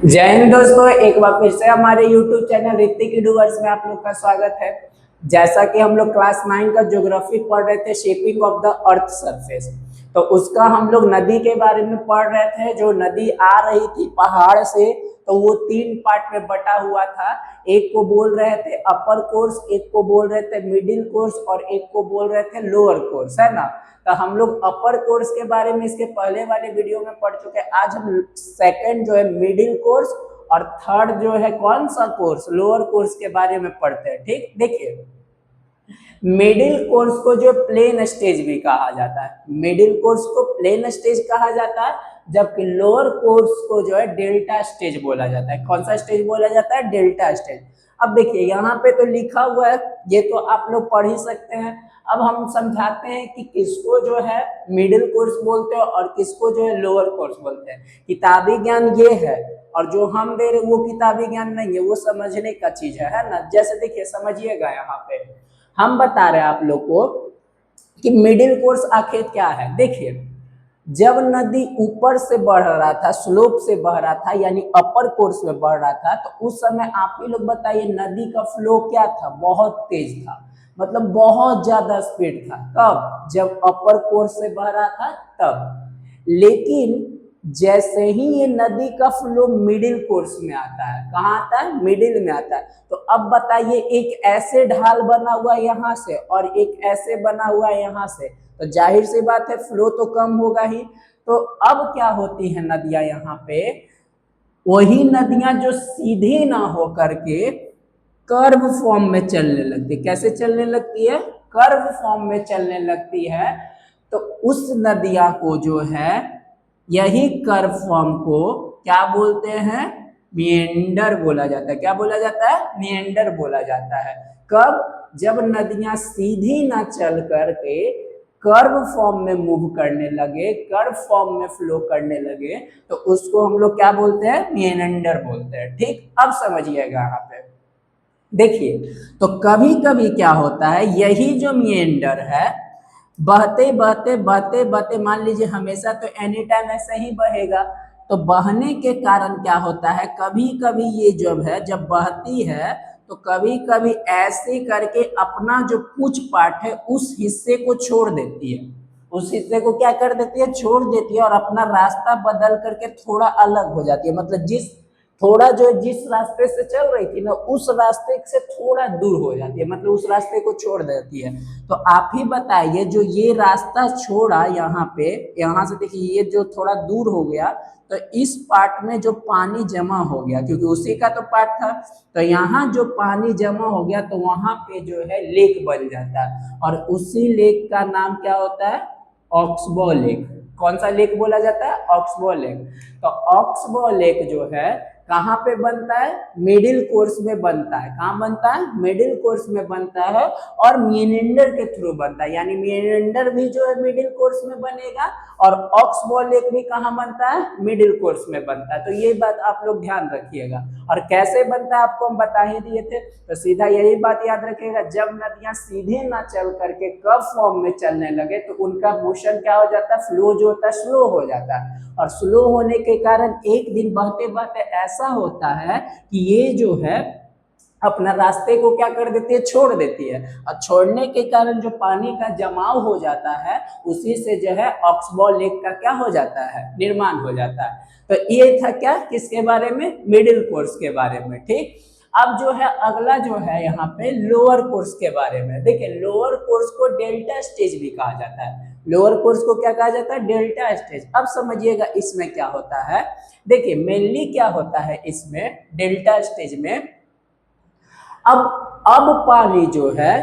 जय हिंद दोस्तों, एक बार फिर से हमारे YouTube चैनल ऋतिक डूवर्स में आप लोग का स्वागत है। जैसा कि हम लोग क्लास 9 का ज्योग्राफी पढ़ रहे थे, shaping of the earth surface, तो उसका हम लोग नदी के बारे में पढ़ रहे थे। जो नदी आ रही थी पहाड़ से, तो वो 3 पार्ट में बटा हुआ था। एक को बोल रहे थे अपर कोर्स, एक को बोल रहे थे मिडिल कोर्स और एक को बोल रहे थे लोअर कोर्स, है ना। तो हम लोग अपर कोर्स के बारे में इसके पहले वाले वीडियो में पढ़ चुके हैं। आज हम सेकंड जो है मिडिल कोर्स और थर्ड जो है कौन सा कोर्स, लोअर कोर्स के बारे में पढ़ते हैं। ठीक, देखिए मिडिल कोर्स को जो प्लेन स्टेज भी कहा जाता है, मिडिल कोर्स को प्लेन स्टेज कहा जाता है, जबकि लोअर कोर्स को जो है डेल्टा स्टेज बोला जाता है। कौन सा स्टेज बोला जाता है? Delta stage. अब देखिए यहाँ पे तो लिखा हुआ है, ये तो आप लोग पढ़ ही सकते हैं। अब हम समझाते हैं कि किसको जो है मिडिल कोर्स बोलते हैं और किसको जो है लोअर कोर्स बोलते हैं। किताबी ज्ञान ये है और जो हम दे रहे वो किताबी ज्ञान नहीं है, वो समझने का चीज है ना। जैसे देखिए समझिएगा, यहाँ पे हम बता रहे हैं आप लोग को कि मिडिल कोर्स आखिर क्या है। देखिए जब नदी ऊपर से बढ़ रहा था, स्लोप से बह रहा था, यानी अपर कोर्स में बढ़ रहा था, तो उस समय आप ही लोग बताइए नदी का फ्लो क्या था? बहुत तेज था, मतलब बहुत ज्यादा स्पीड था। कब? जब अपर कोर्स से बह रहा था तब। लेकिन जैसे ही ये नदी का फ्लो मिडिल कोर्स में आता है, कहाँ आता है? मिडिल में आता है। तो अब बताइए एक ऐसे ढाल बना हुआ है यहाँ से और एक ऐसे बना हुआ है यहाँ से, तो जाहिर सी बात है फ्लो तो कम होगा ही। तो अब क्या होती है नदियां यहाँ पे? वही नदियां जो सीधी ना हो करके कर्व फॉर्म में चलने लगती है। कैसे चलने लगती है? कर्व फॉर्म में चलने लगती है। तो उस नदियां को जो है, यही कर्व फॉर्म को क्या बोलते हैं? मिएंडर बोला जाता है। क्या बोला जाता है? मिएंडर बोला जाता है। कब? जब नदियां सीधी ना चल करके कर्व फॉर्म में मूव करने लगे, कर्व फॉर्म में फ्लो करने लगे, तो उसको हम लोग क्या बोलते हैं? मिएंडर बोलते हैं। ठीक, अब समझिएगा यहाँ पे देखिए, तो कभी कभी क्या होता है, यही जो मिएंडर है बहते बहते बहते बहते, मान लीजिए हमेशा तो एनी टाइम ऐसे ही बहेगा, तो बहने के कारण क्या होता है, कभी कभी ये जब है, जब बहती है तो कभी कभी ऐसे करके अपना जो कुछ पार्ट है उस हिस्से को छोड़ देती है। उस हिस्से को क्या कर देती है? छोड़ देती है और अपना रास्ता बदल करके थोड़ा अलग हो जाती है। मतलब थोड़ा जो जिस रास्ते से चल रही थी ना, उस रास्ते से थोड़ा दूर हो जाती है, मतलब उस रास्ते को छोड़ देती है। तो आप ही बताइए, जो ये रास्ता छोड़ा यहाँ पे, यहाँ से देखिए ये जो थोड़ा दूर हो गया, तो इस पार्ट में जो पानी जमा हो गया, क्योंकि उसी का तो पार्ट था, तो यहाँ जो पानी जमा हो गया तो वहां पे जो है लेक बन जाता है, और उसी लेक का नाम क्या होता है? Oxbow lake. कौन सा लेक बोला जाता है? Oxbow lake. तो ऑक्सबो लेक जो है कहाँ पे बनता है? मिडिल कोर्स में बनता है। कहाँ बनता है? मिडिल कोर्स में बनता है और मिएंडर के थ्रू बनता है। यानी मिएंडर भी जो है मिडिल कोर्स में बनेगा और ऑक्सबो लेक भी कहाँ बनता है? मिडिल कोर्स में बनता है। तो ये बात आप लोग ध्यान रखिएगा। और कैसे बनता है आपको हम बता ही दिए थे, तो सीधा यही बात याद रखिएगा, जब नदियां सीधे ना चल करके कर्व फॉर्म में चलने लगे तो उनका मोशन क्या हो जाता है? फ्लो जो होता है स्लो हो जाता है। और स्लो होने के कारण एक दिन बहते बहते ऐसा होता है कि ये जो है अपना रास्ते को क्या कर देती है? छोड़ देती है। और छोड़ने के कारण जो पानी का जमाव हो जाता है, उसी से जो है ऑक्सबो लेक का क्या हो जाता है? निर्माण हो जाता है। तो ये था क्या? किसके बारे में? मिडिल कोर्स के बारे में। ठीक, अब जो है अगला जो है यहाँ पे लोअर कोर्स के बारे में। देखिए लोअर कोर्स को डेल्टा स्टेज भी कहा जाता है। लोअर कोर्स को क्या कहा जाता है? Delta stage. अब समझिएगा इसमें क्या होता है। देखिए मेनली क्या होता है इसमें डेल्टा स्टेज में, अब पानी जो है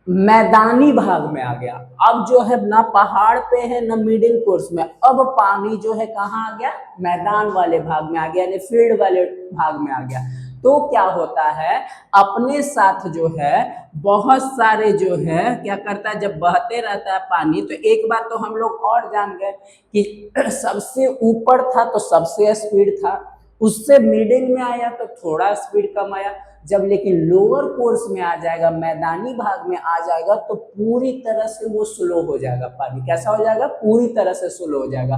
मैदानी भाग में आ गया। अब जो है ना पहाड़ पे है ना मिडिल कोर्स में, अब पानी जो है कहाँ आ गया? मैदान वाले भाग में आ गया, यानी फील्ड वाले भाग में आ गया। तो क्या होता है, अपने साथ जो है बहुत सारे जो है क्या करता है, जब बहते रहता है पानी, तो एक बात तो हम लोग और जान गए कि सबसे ऊपर था तो सबसे स्पीड था, उससे मिडिल में आया तो थोड़ा स्पीड कम आया, जब लेकिन लोअर कोर्स में आ जाएगा, मैदानी भाग में आ जाएगा, तो पूरी तरह से वो स्लो हो जाएगा। पानी कैसा हो जाएगा? पूरी तरह से स्लो हो जाएगा।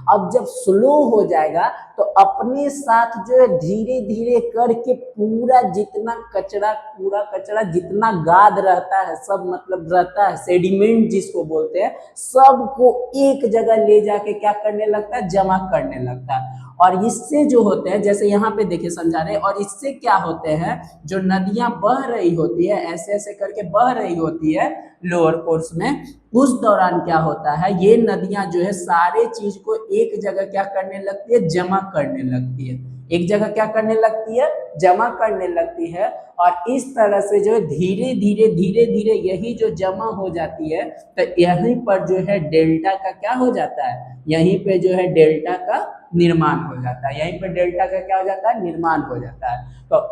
अब जब स्लो हो जाएगा तो अपने साथ जो है धीरे धीरे करके पूरा जितना कचरा, पूरा कचरा जितना गाद रहता है, सब मतलब रहता है सेडिमेंट जिसको बोलते हैं, सबको एक जगह ले जाके क्या करने लगता है? जमा करने लगता है। और इससे जो होते हैं, जैसे यहाँ पे देखिए समझा रहे हैं, और इससे क्या होते हैं, जो नदियां बह रही होती है, ऐसे ऐसे करके बह रही होती है लोअर कोर्स में, उस दौरान क्या होता है, ये नदियां जो है सारे चीज को एक जगह क्या करने लगती है? जमा करने लगती है। एक जगह क्या करने लगती है? जमा करने लगती है। और इस तरह से जो है धीरे धीरे यही जो जमा हो जाती है, तो यहीं पर जो है डेल्टा का क्या हो जाता है? यहीं पे जो है डेल्टा का निर्माण हो जाता है। यहीं पे डेल्टा का क्या हो जाता है? निर्माण हो जाता है। तो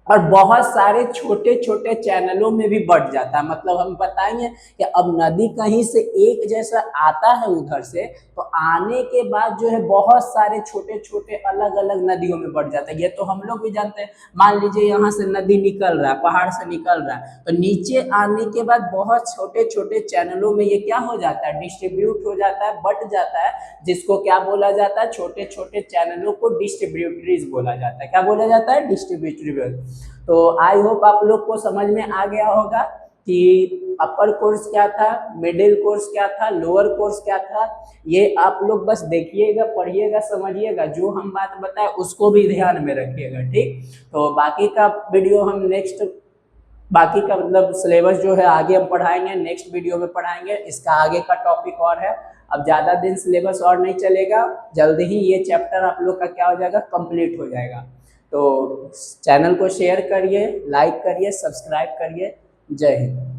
और बहुत सारे छोटे छोटे चैनलों में भी बढ़ जाता है। मतलब हम बताएंगे कि अब नदी कहीं से एक जैसा आता है उधर से, तो आने के बाद जो है बहुत सारे छोटे छोटे अलग अलग नदियों में बढ़ जाता है। ये तो हम लोग भी जानते हैं। मान लीजिए यहाँ से नदी निकल रहा है, पहाड़ से निकल रहा है, तो नीचे आने के बाद बहुत छोटे छोटे चैनलों में ये क्या हो जाता है? डिस्ट्रीब्यूट हो जाता है, बट जाता है, जिसको क्या बोला जाता है? छोटे छोटे चैनलों को डिस्ट्रीब्यूटरीज बोला जाता है। क्या बोला जाता है? डिस्ट्रीब्यूटरी। तो आई होप आप लोग को समझ में आ गया होगा कि अपर कोर्स क्या था, मिडिल कोर्स क्या था, लोअर कोर्स क्या था। ये आप लोग बस देखिएगा, पढ़िएगा, समझिएगा, जो हम बात बताए उसको भी ध्यान में रखिएगा। ठीक, तो बाकी का वीडियो हम नेक्स्ट, बाकी का मतलब सिलेबस जो है आगे हम पढ़ाएंगे, नेक्स्ट वीडियो में पढ़ाएंगे। इसका आगे का टॉपिक और है। अब ज़्यादा दिन सिलेबस और नहीं चलेगा, जल्दी ही ये चैप्टर आप लोग का क्या हो जाएगा? कंप्लीट हो जाएगा। तो चैनल को शेयर करिए, लाइक करिए, सब्सक्राइब करिए। जय हिंद।